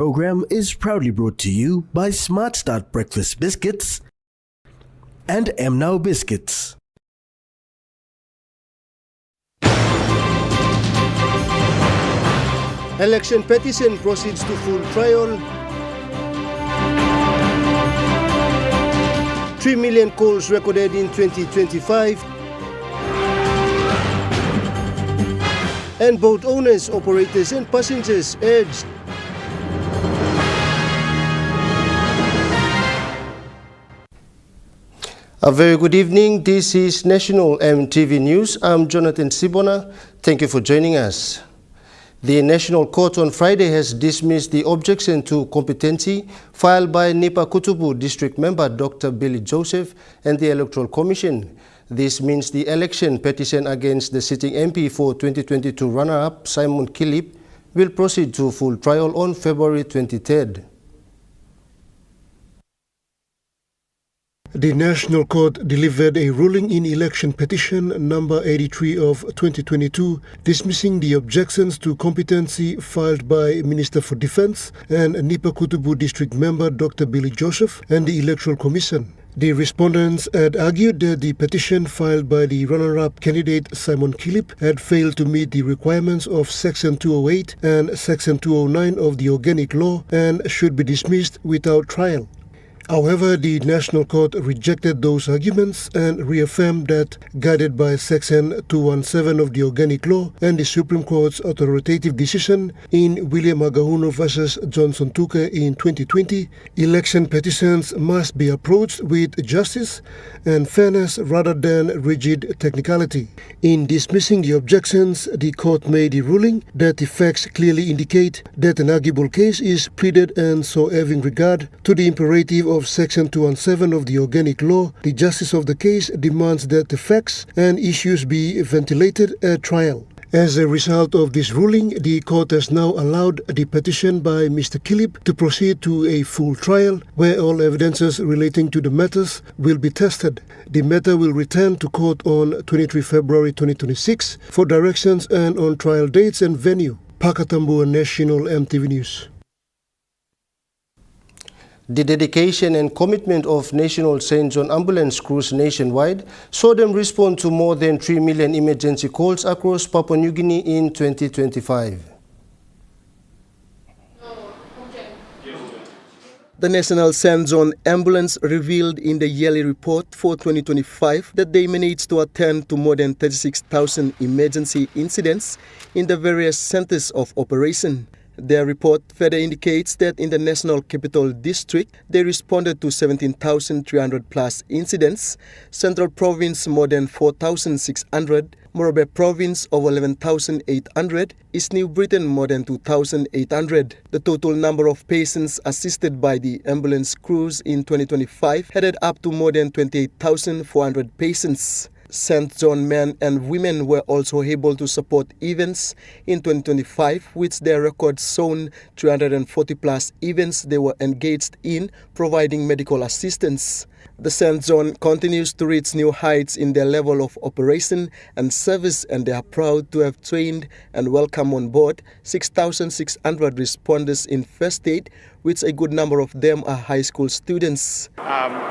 Program is proudly brought to you by Smart Start Breakfast Biscuits and Now Biscuits. Election petition proceeds to full trial. 3 million calls recorded in 2025. And boat owners, operators and passengers urged. A very good evening. This is National EMTV News. I'm Jonathan Sibona. Thank you for joining us. The National Court on Friday has dismissed the objection to competency filed by Nipa Kutubu District Member Dr. Billy Joseph and the Electoral Commission. This means the election petition against the sitting MP for 2022 runner-up Simon Kilip will proceed to full trial on February 23rd. The National Court delivered a ruling in election petition number 83 of 2022, dismissing the objections to competency filed by Minister for Defence and Nipa Kutubu District Member Dr. Billy Joseph and the Electoral Commission. The respondents had argued that the petition filed by the runner-up candidate Simon Kilip had failed to meet the requirements of Section 208 and Section 209 of the Organic Law and should be dismissed without trial. However, the National Court rejected those arguments and reaffirmed that, guided by Section 217 of the Organic Law and the Supreme Court's authoritative decision in William Agahuno vs. Johnson Tuka in 2020, election petitions must be approached with justice and fairness rather than rigid technicality. In dismissing the objections, the court made the ruling that the facts clearly indicate that an arguable case is pleaded, and so having regard to the imperative of Section 217 of the Organic Law, the justice of the case demands that the facts and issues be ventilated at trial. As a result of this ruling, the court has now allowed the petition by Mr. Kilip to proceed to a full trial where all evidences relating to the matters will be tested. The matter will return to court on 23 February 2026 for directions and on trial dates and venue. Pakatambu, National EMTV News. The dedication and commitment of National St. John ambulance crews nationwide saw them respond to more than 3 million emergency calls across Papua New Guinea in 2025. The National St. John Ambulance revealed in the yearly report for 2025 that they managed to attend to more than 36,000 emergency incidents in the various centers of operation. Their report further indicates that in the National Capital District, they responded to 17,300 plus incidents, Central Province more than 4,600, Morobe Province over 11,800, East New Britain more than 2,800. The total number of patients assisted by the ambulance crews in 2025 headed up to more than 28,400 patients. St. John men and women were also able to support events in 2025, which their records shown 340 plus events they were engaged in providing medical assistance. The St. John continues to reach new heights in their level of operation and service, and they are proud to have trained and welcome on board 6,600 responders in first aid, which a good number of them are high school students.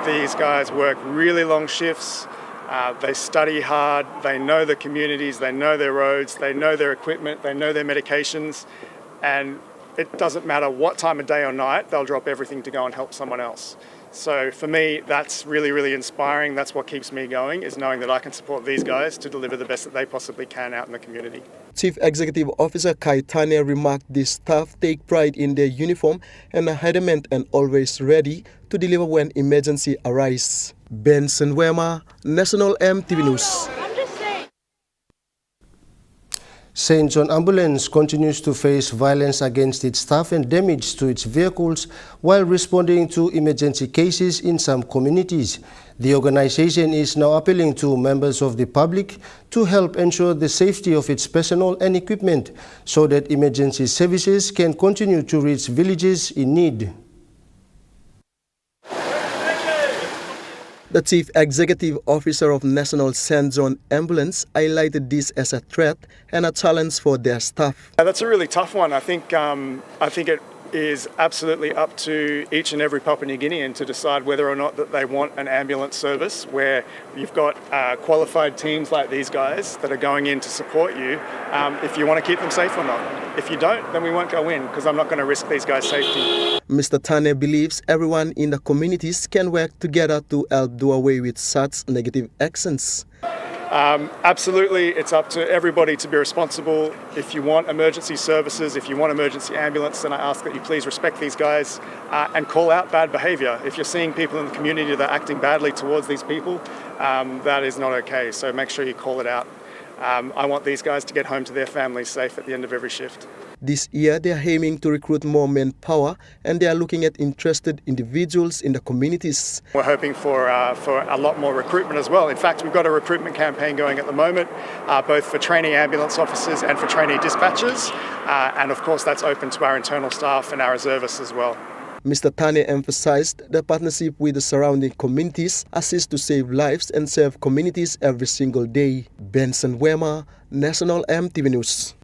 These guys work really long shifts. They study hard, they know the communities, they know their roads, they know their equipment, they know their medications, and it doesn't matter what time of day or night, they'll drop everything to go and help someone else. So for me, that's really, really inspiring. That's what keeps me going, is knowing that I can support these guys to deliver the best that they possibly can out in the community. Chief Executive Officer Kai Tanya remarked these staff take pride in their uniform and are adamant and always ready to deliver when emergency arises. Benson Wema, National EMTV News. St. John Ambulance continues to face violence against its staff and damage to its vehicles while responding to emergency cases in some communities. The organization is now appealing to members of the public to help ensure the safety of its personnel and equipment so that emergency services can continue to reach villages in need. The Chief Executive Officer of National St. John Ambulance highlighted this as a threat and a challenge for their staff. That's a really tough one. I think it is absolutely up to each and every Papua New Guinean to decide whether or not that they want an ambulance service where you've got qualified teams like these guys that are going in to support you, if you want to keep them safe or not. If you don't, then we won't go in because I'm not going to risk these guys' safety. Mr. Tane believes everyone in the communities can work together to help do away with such negative actions. Absolutely, it's up to everybody to be responsible. If you want emergency services, if you want emergency ambulance, then I ask that you please respect these guys and call out bad behaviour. If you're seeing people in the community that are acting badly towards these people, that is not okay. So make sure you call it out. I want these guys to get home to their families safe at the end of every shift. This year, they are aiming to recruit more manpower and they are looking at interested individuals in the communities. We're hoping for a lot more recruitment as well. In fact, we've got a recruitment campaign going at the moment, both for trainee ambulance officers and for trainee dispatchers. And of course, that's open to our internal staff and our reservists as well. Mr. Tane emphasized the partnership with the surrounding communities assists to save lives and serve communities every single day. Benson Wema, National EMTV News.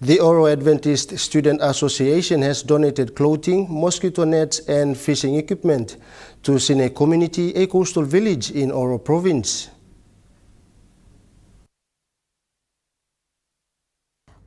The Oro Adventist Student Association has donated clothing, mosquito nets and fishing equipment to Sine Community, a coastal village in Oro Province.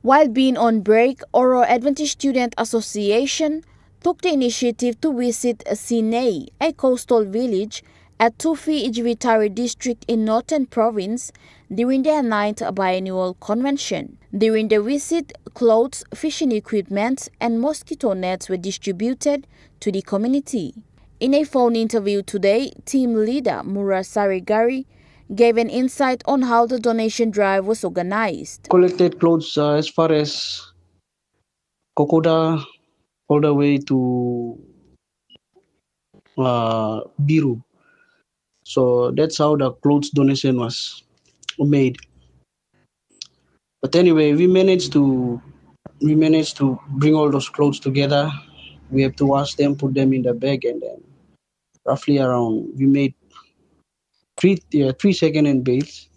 While being on break, Oro Adventist Student Association took the initiative to visit Sine, a coastal village at Tufi Ijvitari district in Northern Province during their 9th biannual convention. During the visit, clothes, fishing equipment and mosquito nets were distributed to the community. In a phone interview today, team leader Mura Sarigari gave an insight on how the donation drive was organized. Collected clothes as far as Kokoda all the way to Biru. So that's how the clothes donation was made. But anyway, we managed to bring all those clothes together. We have to wash them, put them in the bag, and then roughly around we made three second-hand bales.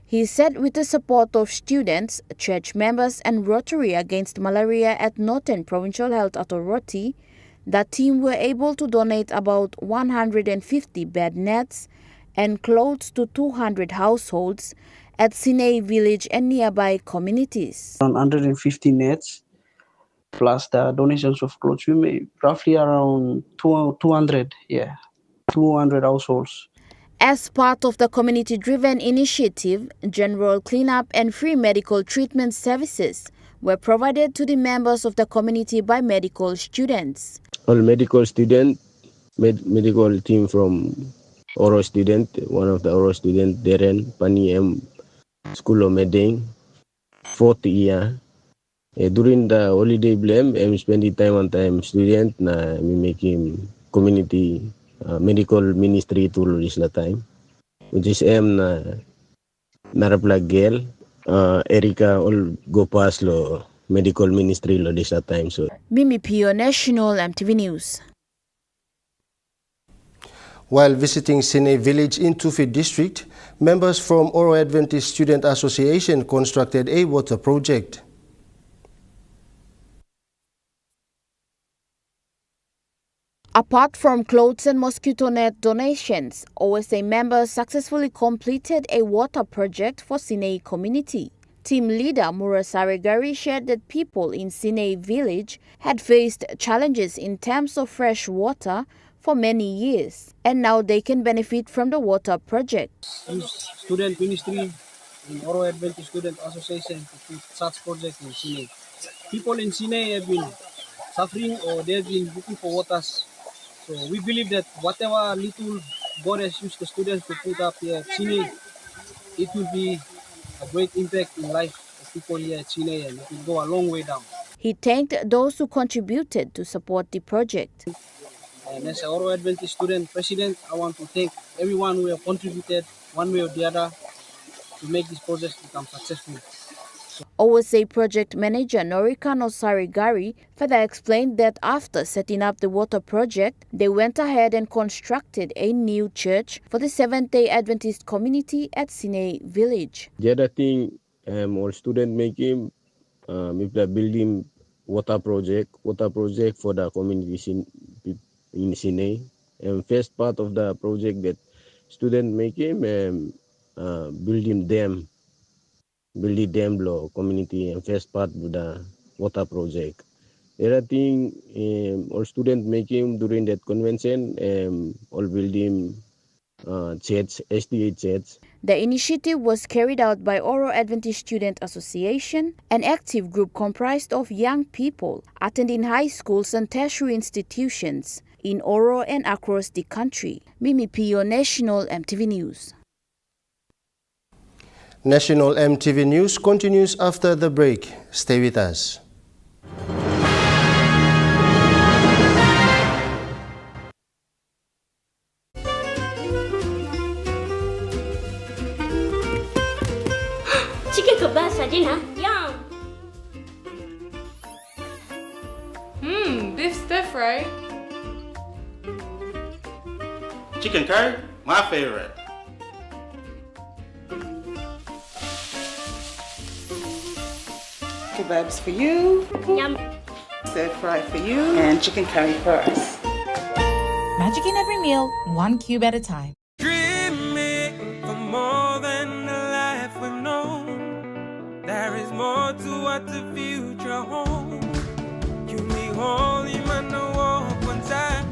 He said with the support of students, church members and Rotary Against Malaria at Northern Provincial Health Authority, the team were able to donate about 150 bed nets and clothes to 200 households at Sine village and nearby communities. Around 150 nets, plus the donations of clothes, we made roughly around 200 households. As part of the community-driven initiative, general cleanup and free medical treatment services were provided to the members of the community by medical students. All medical student, medical team from Oro student, one of the Oro student, Darren, Pani M, School of Madang, 4th year. During the holiday blame, I'm spending time on time student na me making community medical ministry tool is the time. Which is na naraplag girl, Erika all go past lo medical ministry lo this time. So Mimi Pio, National EMTV News. While visiting Sine village in Tufi district, members from Oro Adventist Student Association constructed a water project. Apart from clothes and mosquito net donations, OSA members successfully completed a water project for Sine community. Team leader Mura Sarigari shared that people in Sine village had faced challenges in terms of fresh water for many years, and now they can benefit from the water project. Student ministry in Oro Adventist Student Association to put such project in Sine. People in Sine have been suffering or they have been looking for waters. So we believe that whatever little God has used the students to put up here at Sine, it will be a great impact in life of people here at Sine and it will go a long way down. He thanked those who contributed to support the project. And as an Oro Adventist student president, I want to thank everyone who have contributed one way or the other to make this project become successful. OSA project manager Norika Nosarigari further explained that after setting up the water project, they went ahead and constructed a new church for the Seventh-day Adventist community at Sine village. the other thing all student making if the building water project for the community in Sinai. And first part of the project that student making building dam below community, and first part of the water project. There are things all student making during that convention, all building church, SDA church. The initiative was carried out by Oro Adventist Student Association, an active group comprised of young people attending high schools and tertiary institutions in Oro and across the country. Mimi Pio, National EMTV News. National EMTV News continues after the break. Stay with us. Chicken kebab saja lah. Yum. Beef stiff, right? Chicken curry, my favorite. Kebabs for you, Yum. stir fry for you, and chicken curry for us. Magic in every meal, one cube at a time. Dreaming for more than the life we've known. There is more to what the future holds. You me holy man, no walk one time.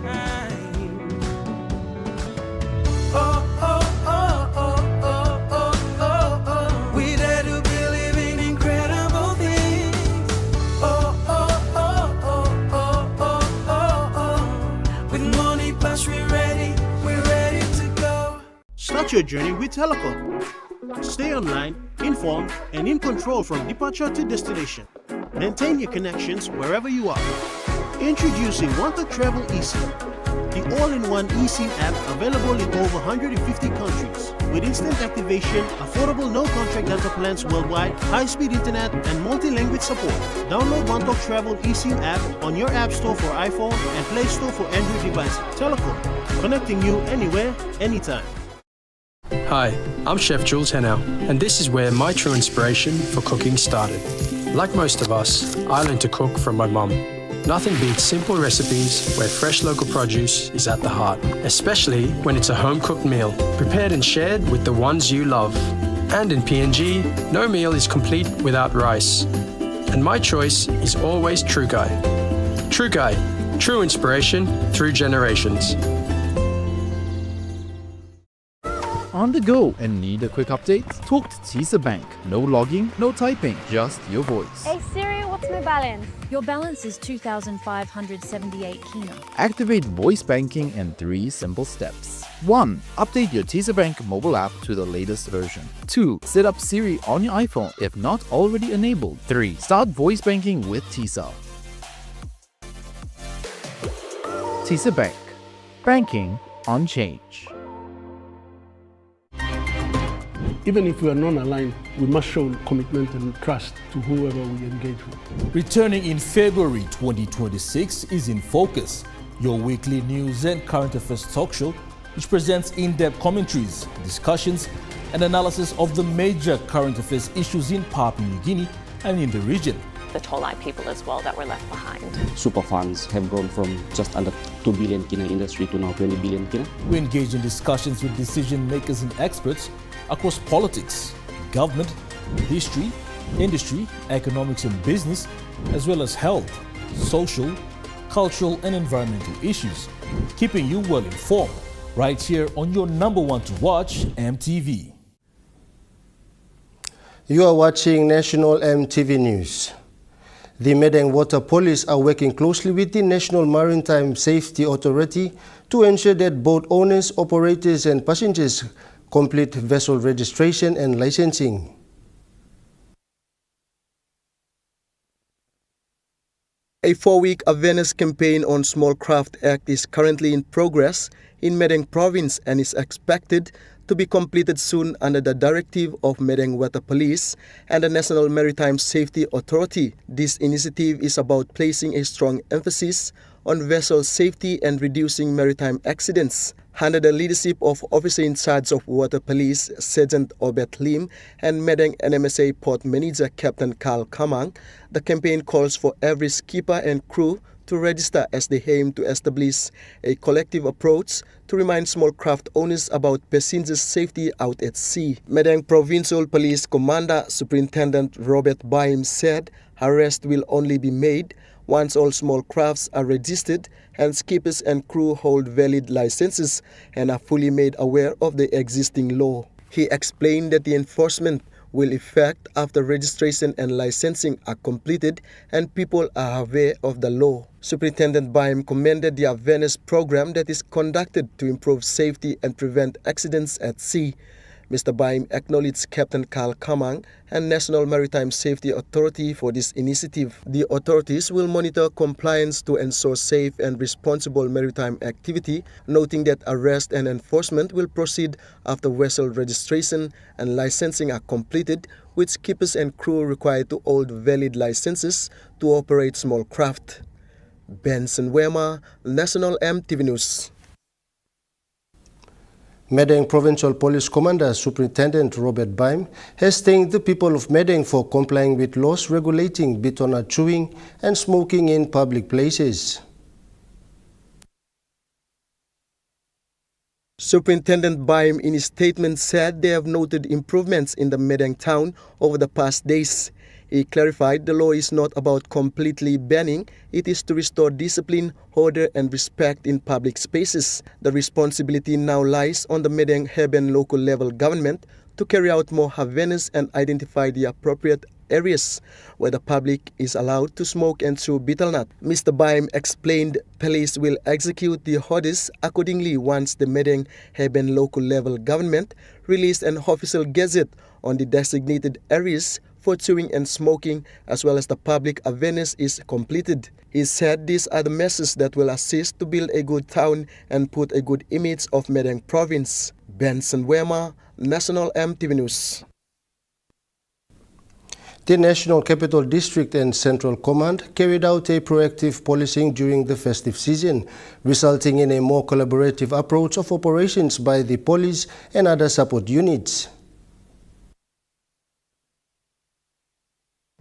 Oh, oh, oh, oh, oh, oh, oh, oh. We dare to believe in incredible things. Oh, oh, oh, oh, oh, oh, oh, oh. With money plus we're ready to go. Start your journey with Telecom. Stay online, informed, and in control from departure to destination. Maintain your connections wherever you are. Introducing Wanted Travel eSIM, the all-in-one eSIM app available in over 150 countries. With instant activation, affordable no-contract data plans worldwide, high-speed internet, and multi-language support. Download Wanted Travel eSIM app on your App Store for iPhone and Play Store for Android devices. Telecom, connecting you anywhere, anytime. Hi, I'm Chef Jules Henao, and this is where my true inspiration for cooking started. Like most of us, I learned to cook from my mum. Nothing beats simple recipes where fresh local produce is at the heart, especially when it's a home-cooked meal, prepared and shared with the ones you love. And in PNG, no meal is complete without rice. And my choice is always True Guy. True Guy, true inspiration through generations. On the go and need a quick update? Talk to Tisa Bank. No logging, no typing, just your voice. Hey Siri, what's my balance? Your balance is 2,578 kina. Activate voice banking in 3 simple steps. 1. Update your Tisa Bank mobile app to the latest version. 2. Set up Siri on your iPhone if not already enabled. 3. Start voice banking with Tisa. Tisa Bank. Banking on change. Even if we are non-aligned, we must show commitment and trust to whoever we engage with. Returning in February 2026 is In Focus, your weekly news and current affairs talk show, which presents in-depth commentaries, discussions, and analysis of the major current affairs issues in Papua New Guinea and in the region. The Tolai people as well that were left behind. Super funds have grown from just under 2 billion kina industry to now 20 billion kina. We engage in discussions with decision makers and experts across politics, government, history, industry, economics and business, as well as health, social, cultural and environmental issues, keeping you well informed right here on your number one to watch, EMTV. You are watching National EMTV News. The Madang Water Police are working closely with the National Maritime Safety Authority to ensure that boat owners, operators and passengers complete vessel registration and licensing. A 4-week awareness campaign on Small Craft Act is currently in progress in Madang Province and is expected to be completed soon under the directive of Madang Water Police and the National Maritime Safety Authority. This initiative is about placing a strong emphasis on vessel safety and reducing maritime accidents. Under the leadership of Officer in Charge of Water Police Sergeant Obet Lim and Madang NMSA Port Manager Captain Carl Kamang, the campaign calls for every skipper and crew to register as they aim to establish a collective approach to remind small craft owners about passengers' safety out at sea. Madang Provincial Police Commander Superintendent Robert Baim said arrest will only be made once all small crafts are registered and skippers and crew hold valid licenses and are fully made aware of the existing law. He explained that the enforcement will effect after registration and licensing are completed and people are aware of the law. Superintendent Baim commended the awareness program that is conducted to improve safety and prevent accidents at sea. Mr. Baim acknowledged Captain Carl Kamang and National Maritime Safety Authority for this initiative. The authorities will monitor compliance to ensure safe and responsible maritime activity, noting that arrest and enforcement will proceed after vessel registration and licensing are completed, with skippers and crew required to hold valid licenses to operate small craft. Benson Wema, National EMTV News. Madang Provincial Police Commander Superintendent Robert Baim has thanked the people of Madang for complying with laws regulating bitonat chewing and smoking in public places. Superintendent Baim in his statement said they have noted improvements in the Madang town over the past days. He clarified the law is not about completely banning, it is to restore discipline, order and respect in public spaces. The responsibility now lies on the Madang Heben local level government to carry out more awareness and identify the appropriate areas where the public is allowed to smoke and chew betel nut. Mr. Baim explained police will execute the orders accordingly once the Madang Heben local level government released an official gazette on the designated areas for chewing and smoking, as well as the public awareness is completed. He said these are the measures that will assist to build a good town and put a good image of Madang province. Benson Wema, National EMTV News. The National Capital District and Central Command carried out a proactive policing during the festive season, resulting in a more collaborative approach of operations by the police and other support units.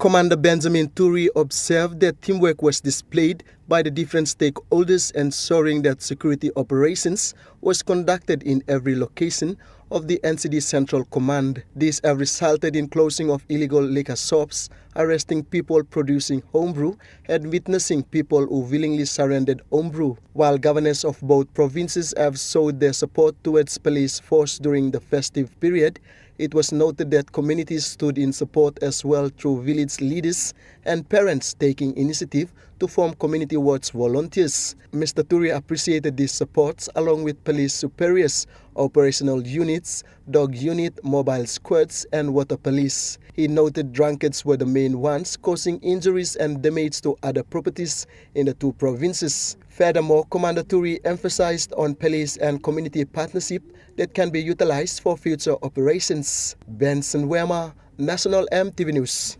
Commander Benjamin Turi observed that teamwork was displayed by the different stakeholders, ensuring that security operations was conducted in every location of the NCD Central Command. This have resulted in closing of illegal liquor shops, arresting people producing homebrew, and witnessing people who willingly surrendered homebrew. While governors of both provinces have showed their support towards police force during the festive period, it was noted that communities stood in support as well through village leaders and parents taking initiative to form community watch volunteers. Mr. Turi appreciated these supports along with police superiors, operational units, dog unit, mobile squads, and water police. He noted drunkards were the main ones causing injuries and damage to other properties in the two provinces. Furthermore, Commander Turi emphasized on police and community partnership that can be utilized for future operations. Benson Wema, National EMTV News.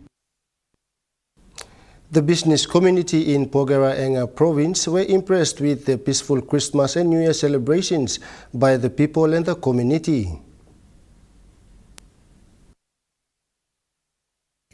The business community in Pogera Enga province were impressed with the peaceful Christmas and New Year celebrations by the people and the community.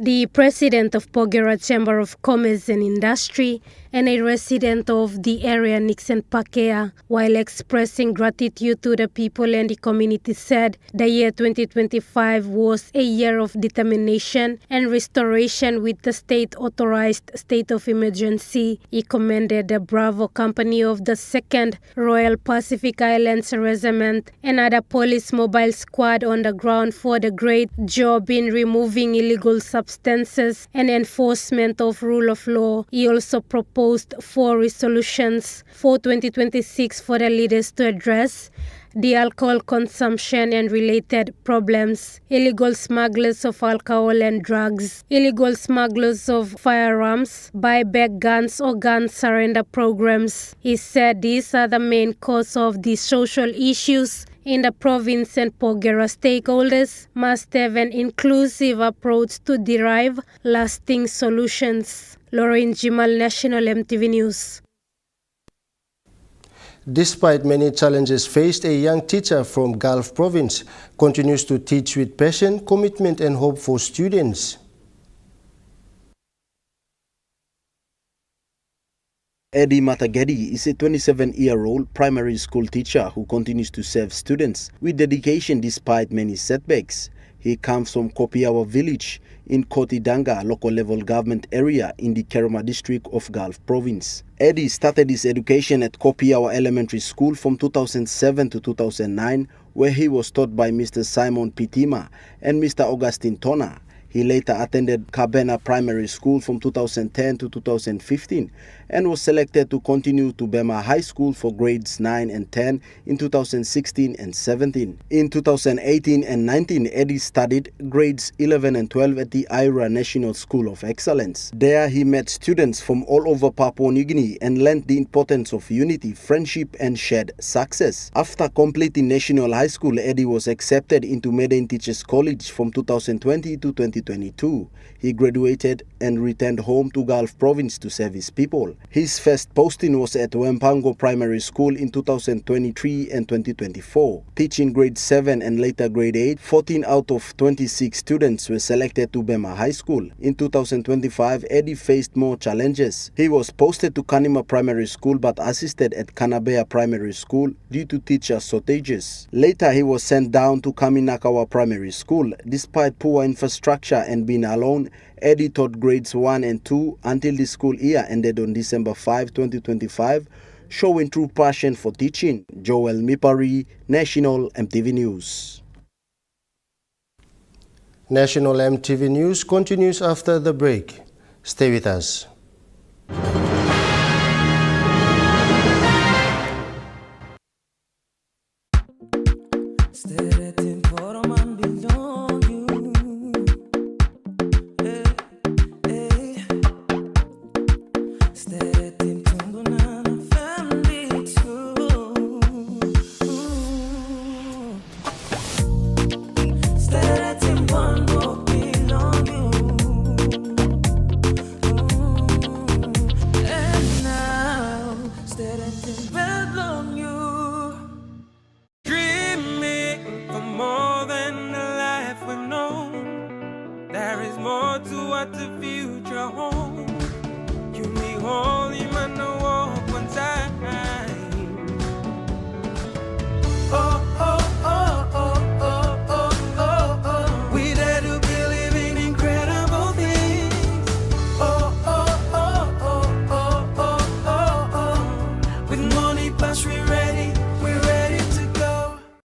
The president of Pogera Chamber of Commerce and Industry and a resident of the area, Nixon Pakea, while expressing gratitude to the people and the community, said the year 2025 was a year of determination and restoration with the state-authorized state of emergency. He commended the Bravo Company of the 2nd Royal Pacific Islands Regiment and other police mobile squad on the ground for the great job in removing illegal substances and enforcement of rule of law. He also proposed 4 resolutions for 2026 for the leaders to address the alcohol consumption and related problems, illegal smugglers of alcohol and drugs, illegal smugglers of firearms, buyback guns or gun surrender programs. He said these are the main cause of the social issues in the province, and Pogera stakeholders must have an inclusive approach to derive lasting solutions. Lauren Jimal, National EMTV News. Despite many challenges faced, a young teacher from Gulf Province continues to teach with passion, commitment and hope for students. Eddie Matagedi is a 27-year-old primary school teacher who continues to serve students with dedication despite many setbacks. He comes from Kopiawa village in Kotidanga local level government area in the Kerema district of Gulf Province. Eddie started his education at Kopiawa Elementary School from 2007 to 2009, where he was taught by Mr. Simon Pitima and Mr. Augustine Tona. He later attended Kabena Primary School from 2010 to 2015 and was selected to continue to Bema High School for grades 9 and 10 in 2016 and 17. In 2018 and 19, Eddie studied grades 11 and 12 at the Ira National School of Excellence. There he met students from all over Papua New Guinea and learned the importance of unity, friendship and shared success. After completing National High School, Eddie was accepted into Madang Teachers College from 2020 to 2022. He graduated and returned home to Gulf Province to serve his people. His first posting was at Wempango Primary School in 2023 and 2024. Teaching grade 7 and later grade 8, 14 out of 26 students were selected to Bema High School. In 2025, Eddie faced more challenges. He was posted to Kanima Primary School but assisted at Kanabea Primary School due to teacher shortages. Later, he was sent down to Kaminakawa Primary School. Despite poor infrastructure and being alone, Eddie taught grades 1 and 2 until the school year ended on December 5, 2025, showing true passion for teaching. Joel Mipari, National EMTV News. National EMTV News continues after the break. Stay with us.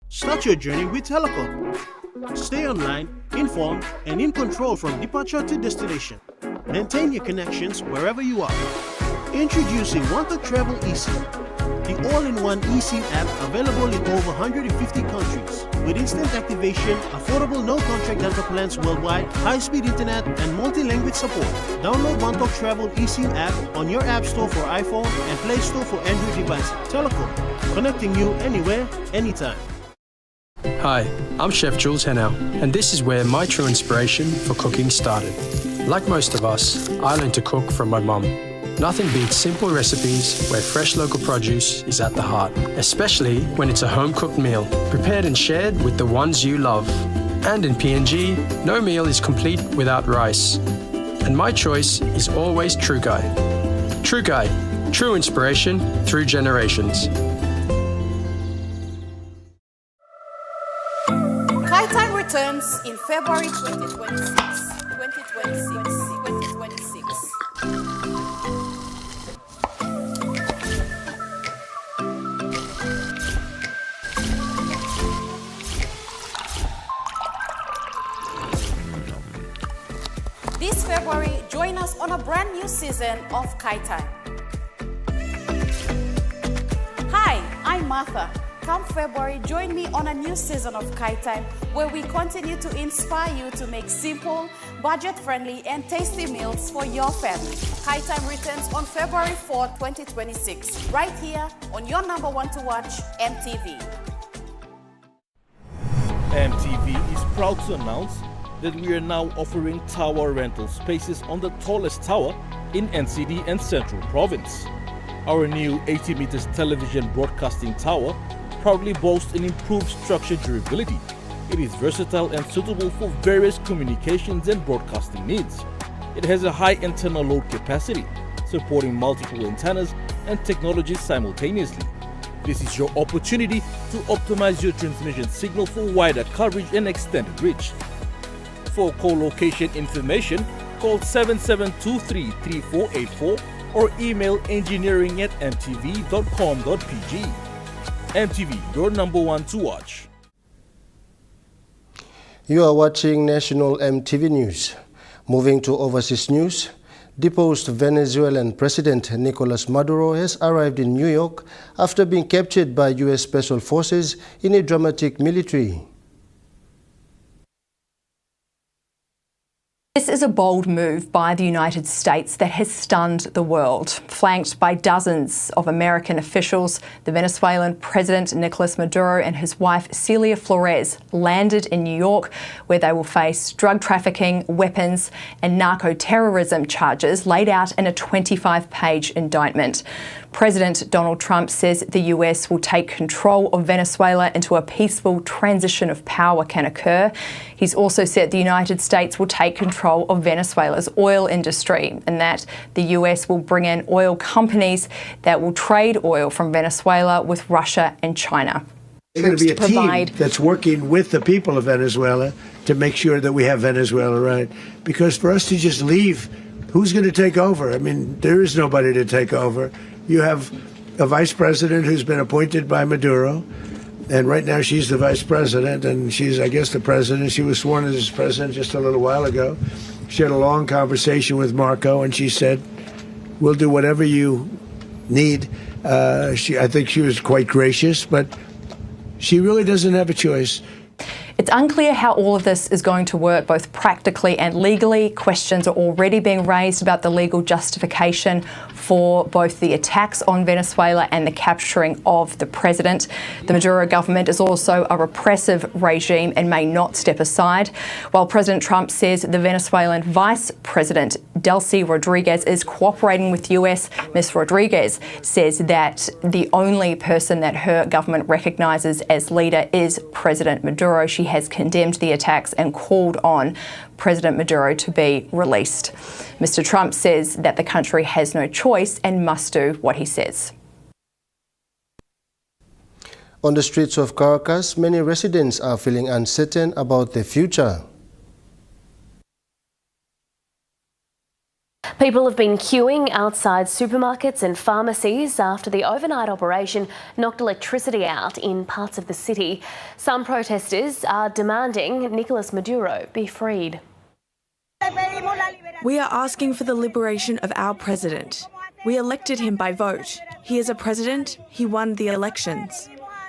Start your journey with Telecom. Stay online, informed, and in control from departure to destination. Maintain your connections wherever you are. Introducing Want to Travel eSIM, the all-in-one eSIM app available in over 150 countries. With instant activation, affordable no-contract data plans worldwide, high-speed internet, and multi-language support. Download Want to Travel eSIM app on your App Store for iPhone and Play Store for Android devices. Telecom, connecting you anywhere, anytime. Hi, I'm Chef Jules Henao, and this is where my true inspiration for cooking started. Like most of us, I learned to cook from my mum. Nothing beats simple recipes where fresh local produce is at the heart, especially when it's a home-cooked meal, prepared and shared with the ones you love. And in PNG, no meal is complete without rice. And my choice is always True Guy. True Guy, true inspiration through generations. Maritime returns in February 2026. This February, join us on a brand new season of Kai Time. Hi, I'm Martha. Come February, join me on a new season of Kai Time, where we continue to inspire you to make simple, budget-friendly, and tasty meals for your family. Kai Time returns on February 4, 2026, right here on your number one to watch, EMTV. EMTV is proud to announce that we are now offering tower rental spaces on the tallest tower in NCD and Central Province. Our new 80 meters television broadcasting tower proudly boasts an improved structure durability. It is versatile and suitable for various communications and broadcasting needs. It has a high internal load capacity, supporting multiple antennas and technologies simultaneously. This is your opportunity to optimize your transmission signal for wider coverage and extended reach. For co-location information, call 7723-3484 or email engineering@mtv.com.pg. MTV, your number one to watch. You are watching National MTV News. Moving to overseas news, deposed Venezuelan President Nicolas Maduro has arrived in New York after being captured by U.S. Special Forces in a dramatic military. This is a bold move by the United States that has stunned the world. Flanked by dozens of American officials, the Venezuelan President Nicolas Maduro and his wife Celia Flores landed in New York, where they will face drug trafficking, weapons and narco-terrorism charges laid out in a 25-page indictment. President Donald Trump says the US will take control of Venezuela until a peaceful transition of power can occur. He's also said the United States will take control of Venezuela's oil industry and that the US will bring in oil companies that will trade oil from Venezuela with Russia and China. There's going to be a team that's working with the people of Venezuela to make sure that we have Venezuela right. Because for us to just leave, who's going to take over? I mean, there is nobody to take over. You have a vice president who's been appointed by Maduro, and right now she's the vice president, and she's, I guess, the president. She was sworn as president just a little while ago. She had a long conversation with Marco, and she said, we'll do whatever you need. I think she was quite gracious, but she really doesn't have a choice. It's unclear how all of this is going to work, both practically and legally. Questions are already being raised about the legal justification for both the attacks on Venezuela and the capturing of the president. The Maduro government is also a repressive regime and may not step aside. While President Trump says the Venezuelan Vice President, Delcy Rodriguez, is cooperating with the US, Ms. Rodriguez says that the only person that her government recognises as leader is President Maduro. She has condemned the attacks and called on President Maduro to be released. Mr. Trump says that the country has no choice and must do what he says. On the streets of Caracas, many residents are feeling uncertain about their future. People have been queuing outside supermarkets and pharmacies after the overnight operation knocked electricity out in parts of the city. Some protesters are demanding Nicolas Maduro be freed. We are asking for the liberation of our president. We elected him by vote. He is a president. He won the elections.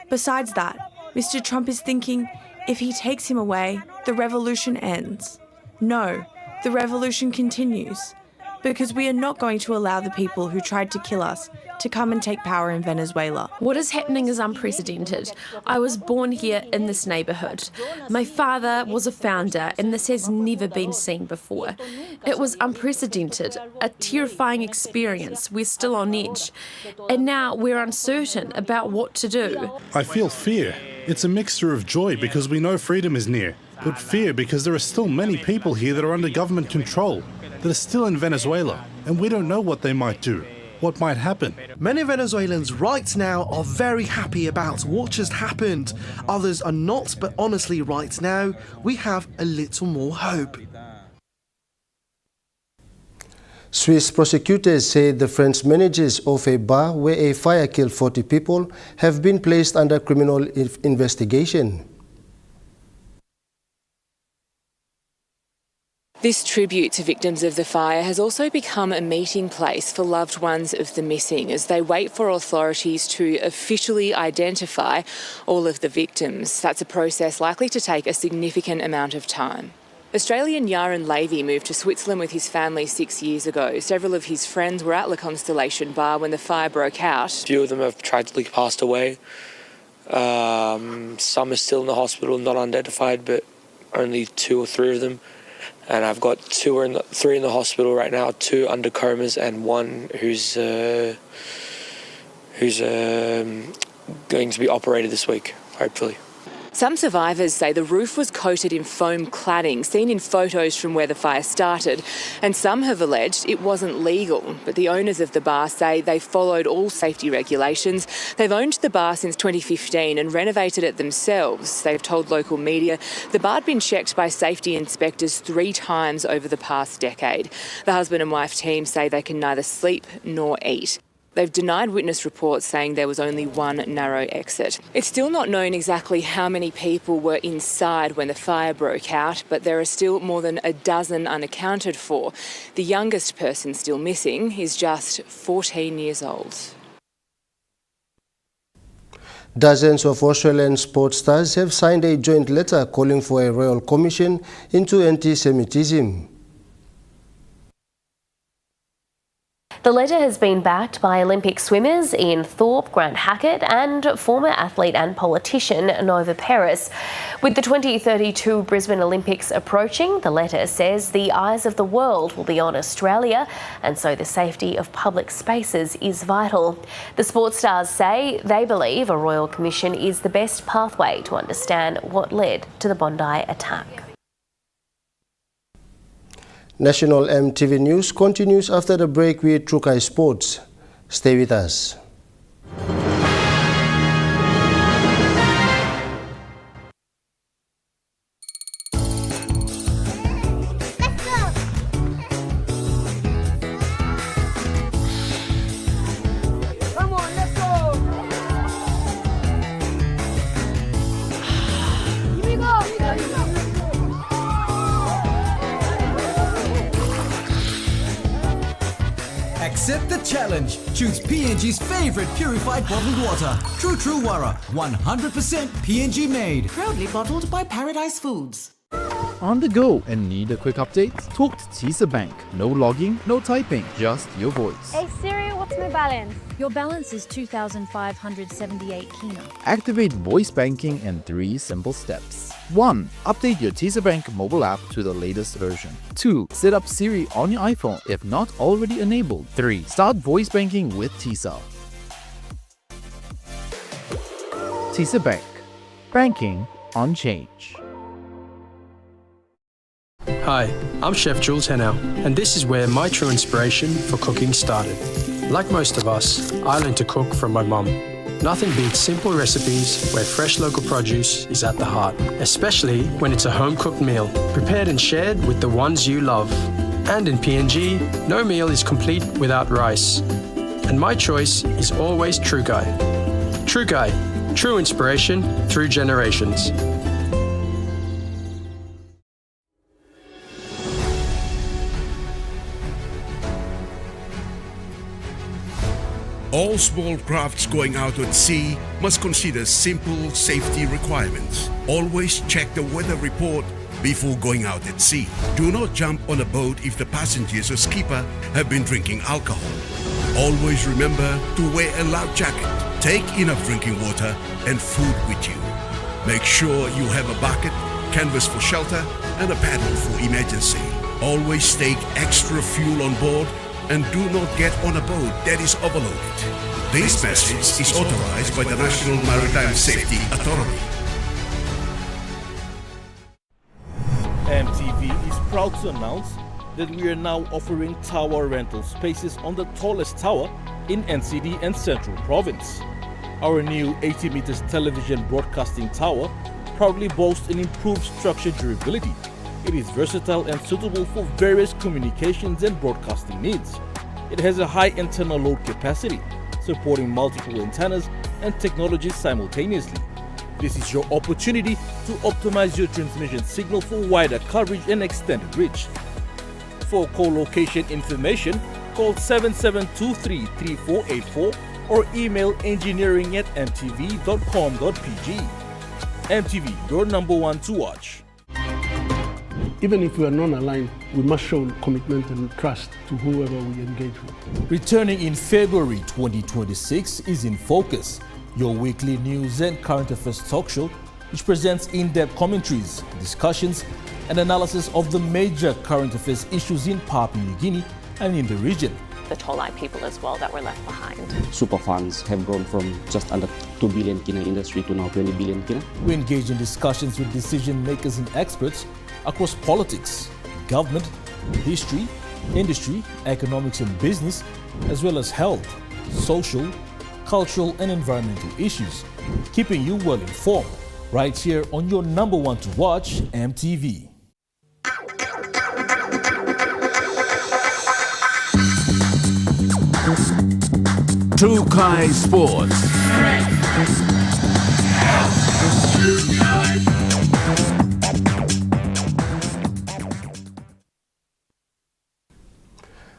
Besides that, Mr. Trump is thinking if he takes him away, the revolution ends. No, the revolution continues. Because we are not going to allow the people who tried to kill us to come and take power in Venezuela. What is happening is unprecedented. I was born here in this neighbourhood. My father was a founder, and this has never been seen before. It was unprecedented, a terrifying experience. We're still on edge. And now we're uncertain about what to do. I feel fear. It's a mixture of joy because we know freedom is near, but fear because there are still many people here that are under government control, that are still in Venezuela, and we don't know what they might do, what might happen. Many Venezuelans right now are very happy about what just happened. Others are not, but honestly right now, we have a little more hope. Swiss prosecutors say the French managers of a bar where a fire killed 40 people have been placed under criminal investigation. This tribute to victims of the fire has also become a meeting place for loved ones of the missing as they wait for authorities to officially identify all of the victims. That's a process likely to take a significant amount of time. Australian Yaron Levy moved to Switzerland with his family 6 years ago. Several of his friends were at La Constellation Bar when the fire broke out. A few of them have tragically passed away. Some are still in the hospital, not identified, but only 2 or 3 of them. And I've got 3 in the hospital right now, 2 under comas and 1 who's who's going to be operated this week, hopefully. Some survivors say the roof was coated in foam cladding, seen in photos from where the fire started, and some have alleged it wasn't legal. But the owners of the bar say they followed all safety regulations. They've owned the bar since 2015 and renovated it themselves. They've told local media the bar had been checked by safety inspectors 3 times over the past decade. The husband and wife team say they can neither sleep nor eat. They've denied witness reports saying there was only one narrow exit. It's still not known exactly how many people were inside when the fire broke out, but there are still more than a dozen unaccounted for. The youngest person still missing is just 14 years old. Dozens of Australian sports stars have signed a joint letter calling for a royal commission into anti-Semitism. The letter has been backed by Olympic swimmers Ian Thorpe, Grant Hackett and former athlete and politician Nova Peris. With the 2032 Brisbane Olympics approaching, the letter says the eyes of the world will be on Australia, and so the safety of public spaces is vital. The sports stars say they believe a royal commission is the best pathway to understand what led to the Bondi attack. National EMTV News continues after the break with Trukai Sports. Stay with us. Accept the challenge. Choose PNG's favorite purified bottled water. True Wara, 100% PNG made. Proudly bottled by Paradise Foods. On the go and need a quick update? Talk to Tisa Bank. No logging, no typing, just your voice. Hey Siri, what's my balance? Your balance is 2,578 kina. Activate voice banking in 3 simple steps. 1. Update your Tisa Bank mobile app to the latest version. 2. Set up Siri on your iPhone if not already enabled. 3. Start voice banking with Tisa. Tisa Bank. Banking on change. Hi, I'm Chef Jules Henao, and this is where my true inspiration for cooking started. Like most of us, I learned to cook from my mum. Nothing beats simple recipes where fresh local produce is at the heart, especially when it's a home-cooked meal, prepared and shared with the ones you love. And in PNG, no meal is complete without rice. And my choice is always Trukai. Trukai, true inspiration through generations. All small crafts going out at sea must consider simple safety requirements. Always check the weather report before going out at sea. Do not jump on a boat if the passengers or skipper have been drinking alcohol. Always remember to wear a life jacket. Take enough drinking water and food with you. Make sure you have a bucket, canvas for shelter, and a paddle for emergency. Always take extra fuel on board and do not get on a boat that is overloaded. This message is authorized by the National Maritime Safety Authority. EMTV is proud to announce that we are now offering tower rental spaces on the tallest tower in NCD and Central Province. Our new 80 meters television broadcasting tower proudly boasts an improved structure durability. It is versatile and suitable for various communications and broadcasting needs. It has a high internal load capacity, supporting multiple antennas and technologies simultaneously. This is your opportunity to optimize your transmission signal for wider coverage and extended reach. For co-location information, call 7723-3484 or email engineering@mtv.com.pg. MTV, your number one to watch. Even if we are non-aligned, we must show commitment and trust to whoever we engage with. Returning in February 2026 is In Focus, your weekly news and current affairs talk show, which presents in-depth commentaries, discussions, and analysis of the major current affairs issues in Papua New Guinea and in the region. the Tolai people as well that were left behind. Super funds have grown from just under 2 billion kina industry to now 20 billion kina. We engage in discussions with decision makers and experts across politics, government, history, industry, economics and business, as well as health, social, cultural and environmental issues, keeping you well informed right here on your number one to watch, EMTV. True Kai Sports.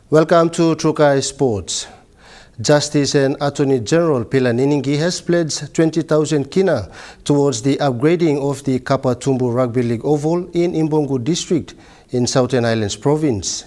Welcome to Trukai Sports. Justice and Attorney General Pila Niningi has pledged 20,000 kina towards the upgrading of the Kapatumbu Rugby League Oval in Imbongu District in Southern Highlands Province.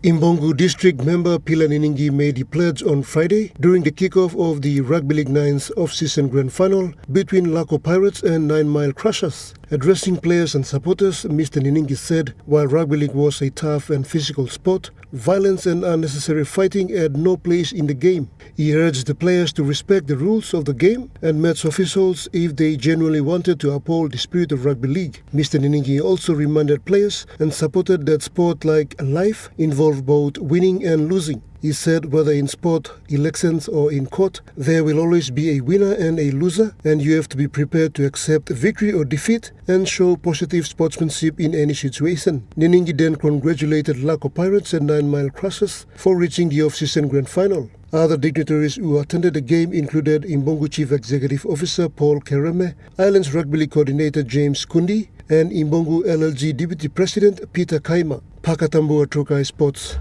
Imbongu District member Pila Niningi made the pledge on Friday during the kickoff of the Rugby League 9's off-season grand final between Lako Pirates and 9 Mile Crushers. Addressing players and supporters, Mr. Niningi said while rugby league was a tough and physical sport, violence and unnecessary fighting had no place in the game. He urged the players to respect the rules of the game and match officials if they genuinely wanted to uphold the spirit of rugby league. Mr. Niningi also reminded players and supported that sport, like life, involved both winning and losing. He said whether in sport, elections or in court, there will always be a winner and a loser, and you have to be prepared to accept victory or defeat and show positive sportsmanship in any situation. Niningi then congratulated Lako Pirates and 9 Mile Crushers for reaching the off-season grand final. Other dignitaries who attended the game included Imbongu Chief Executive Officer Paul Kereme, Islands Rugby League Coordinator James Kundi, and Imbongu LLG Deputy President Peter Kaima. Pakatambua Trukai Sports.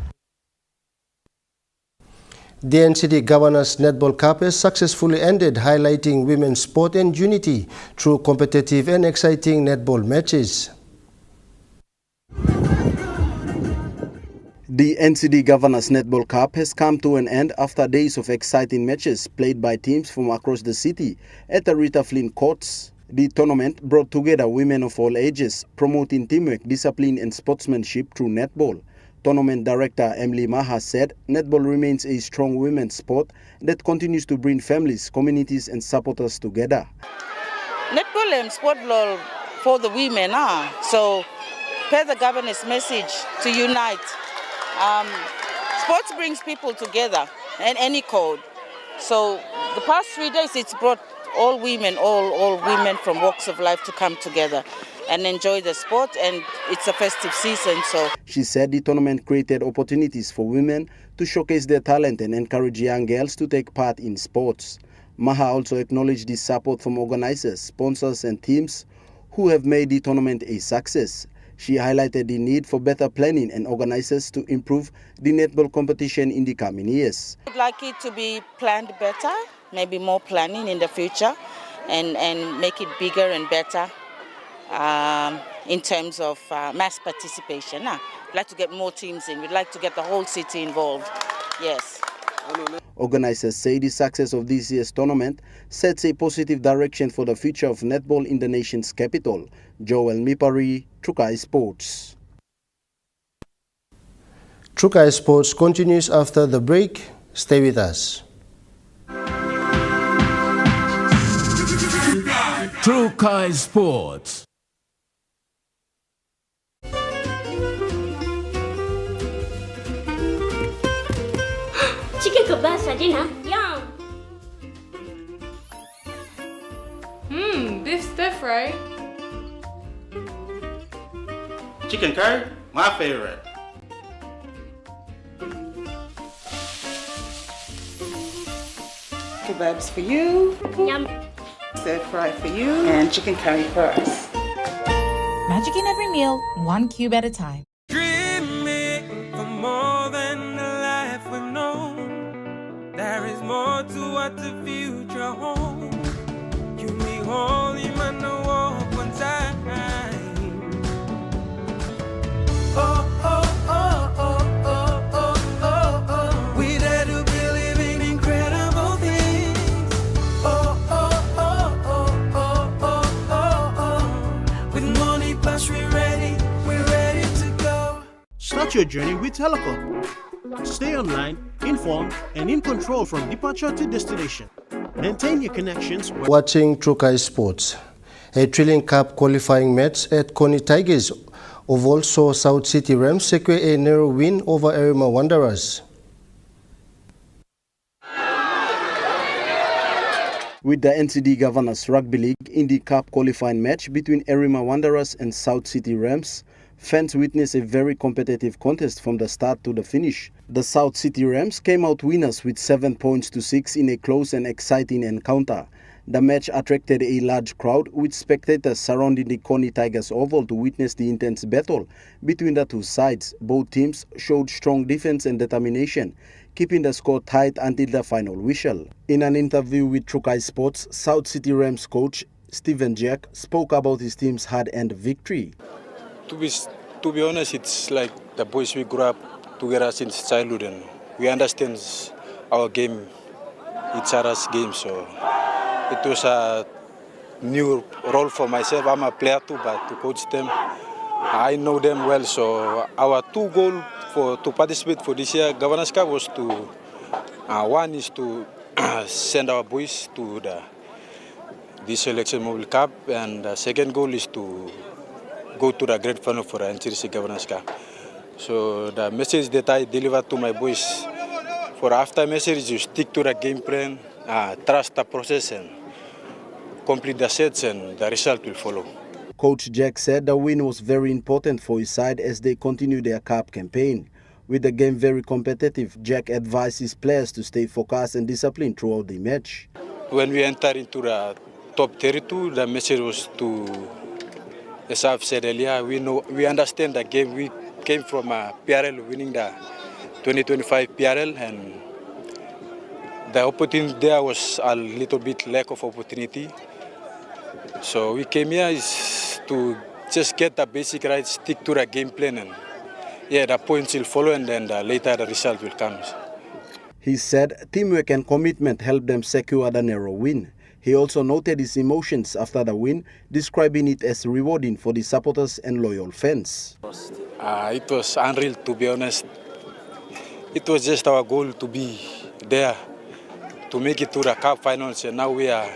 The NCD Governors Netball Cup has successfully ended, highlighting women's sport and unity through competitive and exciting netball matches. The NCD Governors Netball Cup has come to an end after days of exciting matches played by teams from across the city at the Rita Flynn courts. The tournament brought together women of all ages, promoting teamwork, discipline and sportsmanship through netball. Tournament Director Emily Maha said netball remains a strong women's sport that continues to bring families, communities and supporters together. Netball and sport for the women, so per the governor's message to unite. Sports brings people together and any code. So the past 3 days it's brought all women from walks of life to come together and enjoy the sport, and it's a festive season. So she said the tournament created opportunities for women to showcase their talent and encourage young girls to take part in sports. Maha also acknowledged the support from organizers, sponsors and teams who have made the tournament a success. She highlighted the need for better planning and organizers to improve the netball competition in the coming years. I'd like it to be planned better, maybe more planning in the future, and make it bigger and better. In terms of mass participation. We'd like to get more teams in. We'd like to get the whole city involved. Yes. Organizers say the success of this year's tournament sets a positive direction for the future of netball in the nation's capital. Joel Mipari, Trukai Sports. Trukai Sports continues after the break. Stay with us. Trukai Sports. Chicken kebab for dinner. Yum. Beef stir fry. Chicken curry, my favorite. Kebabs for you. Yum. Stir fry for you. And chicken curry for us. Magic in every meal, one cube at a time. Dreaming for more than the life we've known. There is more to what the future holds. You may hold him and walk one time. Oh, oh, oh, oh, oh, oh, oh, oh. We dare to believe in incredible things. Oh, oh, oh, oh, oh, oh, oh, oh. With money plus we're ready to go. Start your journey with Telecom. Stay online, informed, and in control from departure to destination. Maintain your connections. Watching True Kai Sports. A Trilling Cup qualifying match at Coney Tigers Oval saw South City Rams secure a narrow win over Arima Wanderers. With the NCD Governors Rugby League in the Cup qualifying match between Arima Wanderers and South City Rams, fans witnessed a very competitive contest from the start to the finish. The South City Rams came out winners with 7 points to 6 in a close and exciting encounter. The match attracted a large crowd, with spectators surrounding the Coney Tigers Oval to witness the intense battle between the two sides. Both teams showed strong defense and determination, keeping the score tight until the final whistle. In an interview with True Kai Sports, South City Rams coach Stephen Jack spoke about his team's hard-earned victory. To be honest, it's like the boys we grew up together since childhood, and we understand our game, each other's game. So it was a new role for myself. I'm a player too, but to coach them, I know them well. So our two goals to participate for this year Governors Cup was to one is to send our boys to this selection mobile cup, and the second goal is to go to the grand final for the NCDC Governors Cup. So the message that I deliver to my boys for after message is to stick to the game plan, trust the process, and complete the sets, and the result will follow. Coach Jack said the win was very important for his side as they continue their cup campaign. With the game very competitive, Jack advised his players to stay focused and disciplined throughout the match. When we enter into the top 32, the message was to, as I've said earlier, we understand the game. We came from PRL winning the 2025 PRL, and the opportunity there was a little bit lack of opportunity. So we came here is to just get the basic right, stick to the game plan, and the points will follow, and then later the result will come. He said teamwork and commitment helped them secure the narrow win. He also noted his emotions after the win, describing it as rewarding for the supporters and loyal fans. It was unreal, to be honest. It was just our goal to be there, to make it to the cup finals, and now we are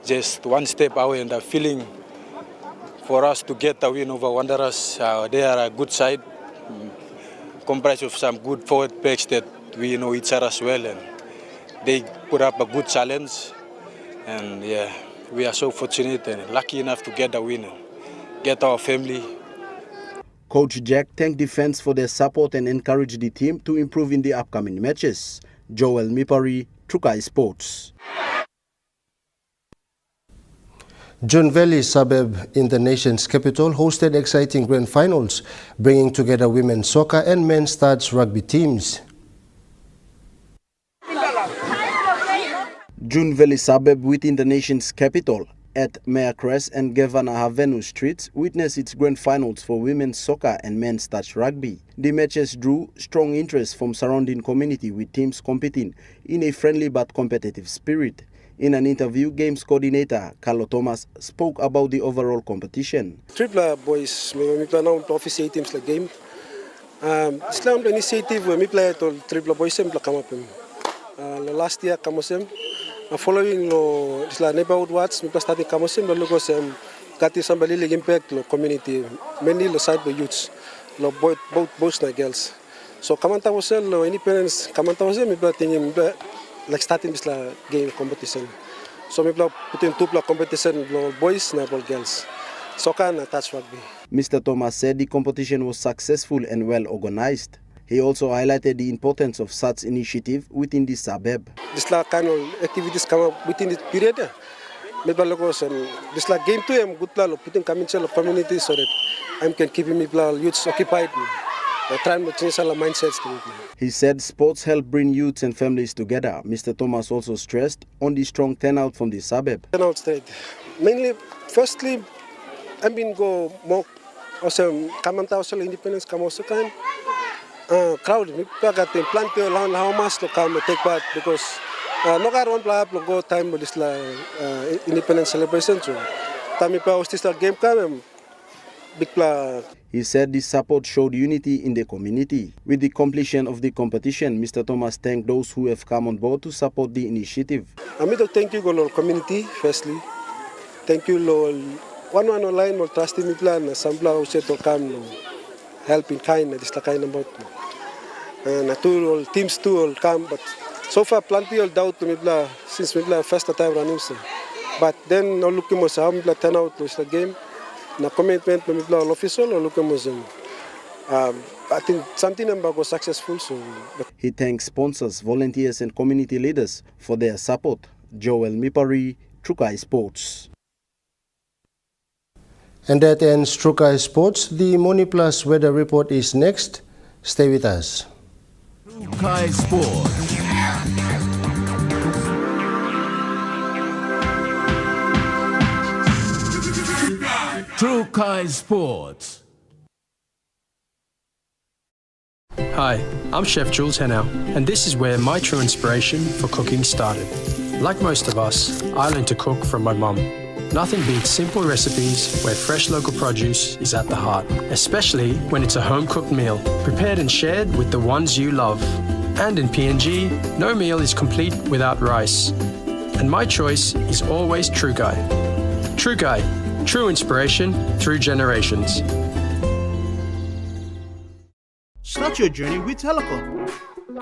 just one step away, and the feeling for us to get the win over Wanderers, they are a good side, comprised of some good forward backs that we know each other as well, and they put up a good challenge, and we are so fortunate and lucky enough to get the win and get our family. Coach Jack thanked the fans for their support and encouraged the team to improve in the upcoming matches. Joel Mipari, True Kai Sports. John Valley suburb in the nation's capital hosted exciting grand finals, bringing together women's soccer and men's touch rugby teams. June Valley suburb within the nation's capital at Mayor Crest and Governor Avenue Streets witnessed its grand finals for women's soccer and men's touch rugby. The matches drew strong interest from surrounding community, with teams competing in a friendly but competitive spirit. In an interview, Games Coordinator Carlo Thomas spoke about the overall competition. Triple boys, we play now official teams like game. Islam initiative we play to triple boys we come up. Last year kamosim, following lo isla neighborhood watch we starting kamosim lo lugo sem kati somebody league impact lo community mainly lo side by youths lo both boys and girls. So kamanta wasel lo independence kamanta wasel we play team like starting this game competition. So we play between two competition boys and girls. Soccer and touch rugby. Mr. Thomas said the competition was successful and well organized. He also highlighted the importance of such initiative within the suburb. This kind of activities come up within this period. This game too, I'm good plan putting community so that I can keep youths occupied. Trying to change all mindsets. He said sports help bring youths and families together. Mr. Thomas also stressed on the strong turnout from the suburb. Turnout straight. Mainly, firstly, I've been go more. Also, Kamanta also independence come also kind. Crowd, we got plenty around how much to come take part because no got one player go time with this independence celebration. So, time we host this game come. big play. He said this support showed unity in the community. With the completion of the competition, Mr. Thomas thanked those who have come on board to support the initiative. I mean to thank you all community firstly. Thank you all. One online will trust me plan. Some plan to come help in kind. This is kind about. And all teams too will come, but so far plenty of doubt to me plan since me plan first time running. But then all looking at how me plan turn out to the game. Na commitment me plan official or looking at I think something was successful. So. He thanks sponsors, volunteers and community leaders for their support. Joel Mipari, Trukai Sports. And that ends Trukai Sports. The Money Plus weather report is next. Stay with us. Trukai Sports. Trukai Sports. Hi, I'm Chef Jules Henao, and this is where my true inspiration for cooking started. Like most of us, I learned to cook from my mum. Nothing beats simple recipes where fresh local produce is at the heart, especially when it's a home-cooked meal, prepared and shared with the ones you love. And in PNG, no meal is complete without rice. And my choice is always Trukai. Trukai, true inspiration through generations. Start your journey with Telecom.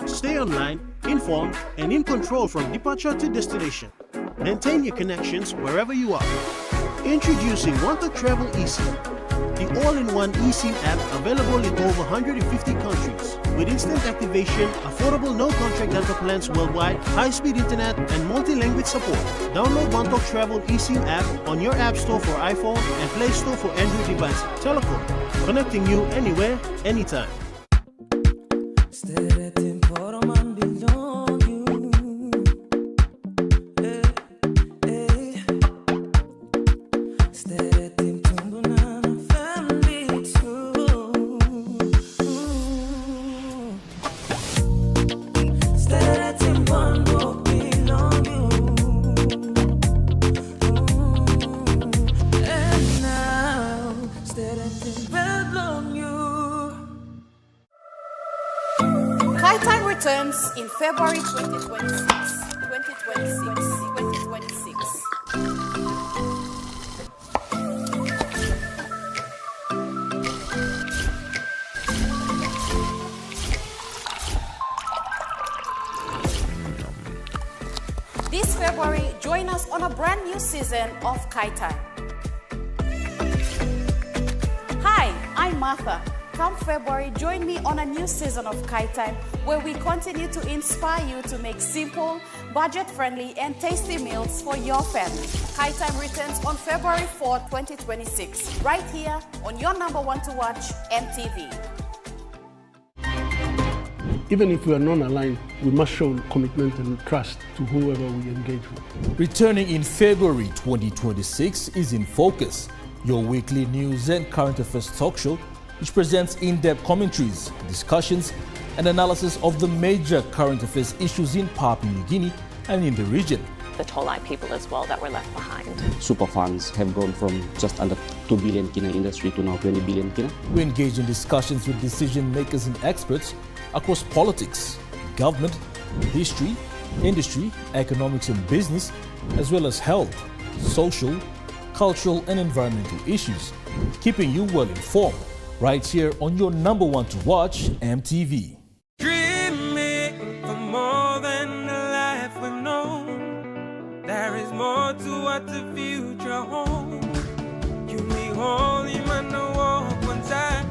Stay online, informed, and in control from departure to destination. Maintain your connections wherever you are. Introducing Want to Travel eSIM, the all-in-one eSIM app available in over 150 countries. With instant activation, affordable no-contract data plans worldwide, high-speed internet, and multi-language support. Download Want to Travel eSIM app on your App Store for iPhone and Play Store for Android devices. Telecom, connecting you anywhere, anytime. Maritime returns in February 2026. 2026. This February, join us on a brand new season of Kite Time. Hi, I'm Martha. Come February, join me on a new season of Kite Time, where we continue to inspire you to make simple, budget-friendly, and tasty meals for your family. Kite Time returns on February 4, 2026, right here on your number one to watch, EMTV. Even if we are non-aligned, we must show commitment and trust to whoever we engage with. Returning in February 2026 is In Focus, your weekly news and current affairs talk show, which presents in-depth commentaries, discussions, and analysis of the major current affairs issues in Papua New Guinea and in the region. The Tolai people as well that were left behind. Super funds have grown from just under 2 billion kina industry to now 20 billion kina. We engage in discussions with decision makers and experts across politics, government, history, industry, economics and business, as well as health, social, cultural and environmental issues, keeping you well informed right here on your number one to watch, EMTV. Dreaming for more than the life we've known. There is more to what the future holds. You may hold him on the walk one time.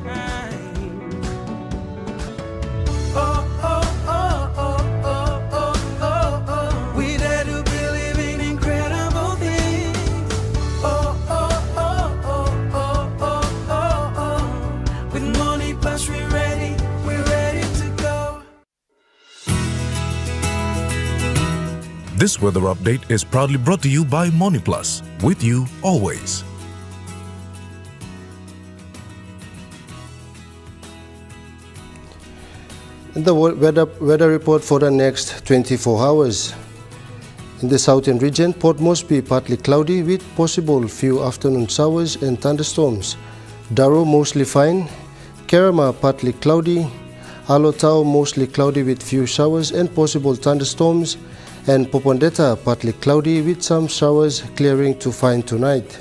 Oh, oh, oh, oh, oh, oh, oh, oh. We dare to believe in incredible things. Oh, oh, oh, oh, oh, oh, oh, oh. With Money Plus, we're ready to go. This weather update is proudly brought to you by Money Plus, with you always. The weather report for the next 24 hours. In the southern region, Port Moresby partly cloudy with possible few afternoon showers and thunderstorms. Daro mostly fine, Kerama partly cloudy, Alotau mostly cloudy with few showers and possible thunderstorms, and Popondetta partly cloudy with some showers clearing to fine tonight.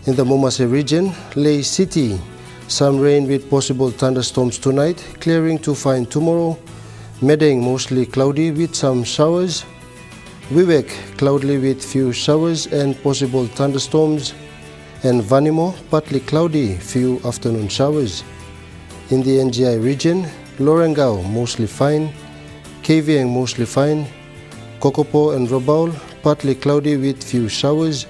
In the Momase region, Lei City, some rain with possible thunderstorms tonight, clearing to fine tomorrow. Madang mostly cloudy with some showers. Wewak cloudy with few showers and possible thunderstorms. And Vanimo partly cloudy, few afternoon showers. In the NGI region, Lorengau mostly fine, Kavieng mostly fine, Kokopo and Rabaul partly cloudy with few showers,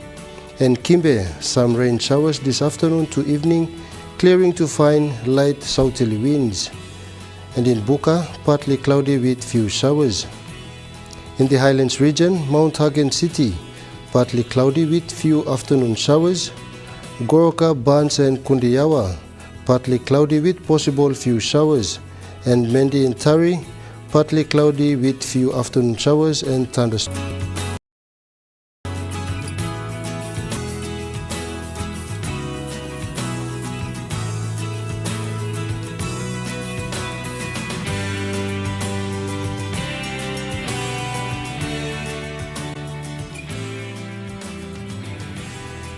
and Kimbe some rain showers this afternoon to evening, clearing to fine light southerly winds. And in Buka, partly cloudy with few showers. In the Highlands region, Mount Hagen City, partly cloudy with few afternoon showers. Goroka, Barnes and Kundiyawa, partly cloudy with possible few showers. And Mendi and Tari, partly cloudy with few afternoon showers and thunderstorms.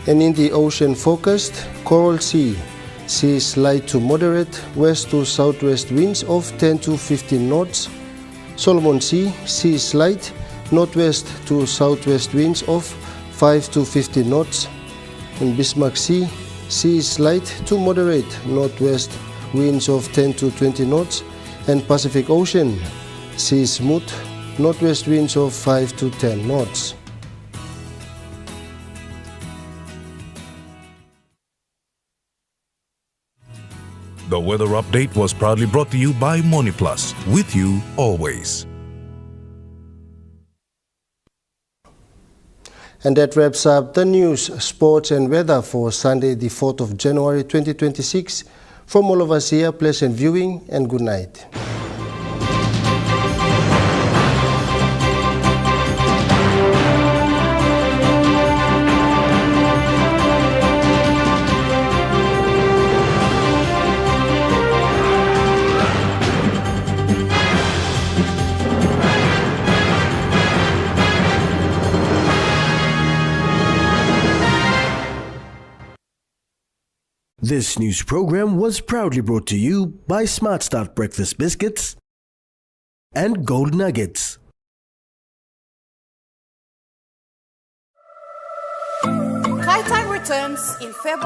And in the ocean forecast, Coral Sea, seas light to moderate west to southwest winds of 10 to 15 knots. Solomon Sea, seas light northwest to southwest winds of 5 to 15 knots. In Bismarck Sea, seas light to moderate northwest winds of 10 to 20 knots. And Pacific Ocean, seas smooth northwest winds of 5 to 10 knots. The weather update was proudly brought to you by MoneyPlus, with you always. And that wraps up the news, sports and weather for Sunday, the 4th of January 2026. From all of us here, pleasant viewing and good night. This news program was proudly brought to you by Smart Start Breakfast Biscuits and Gold Nuggets. High Time returns in February.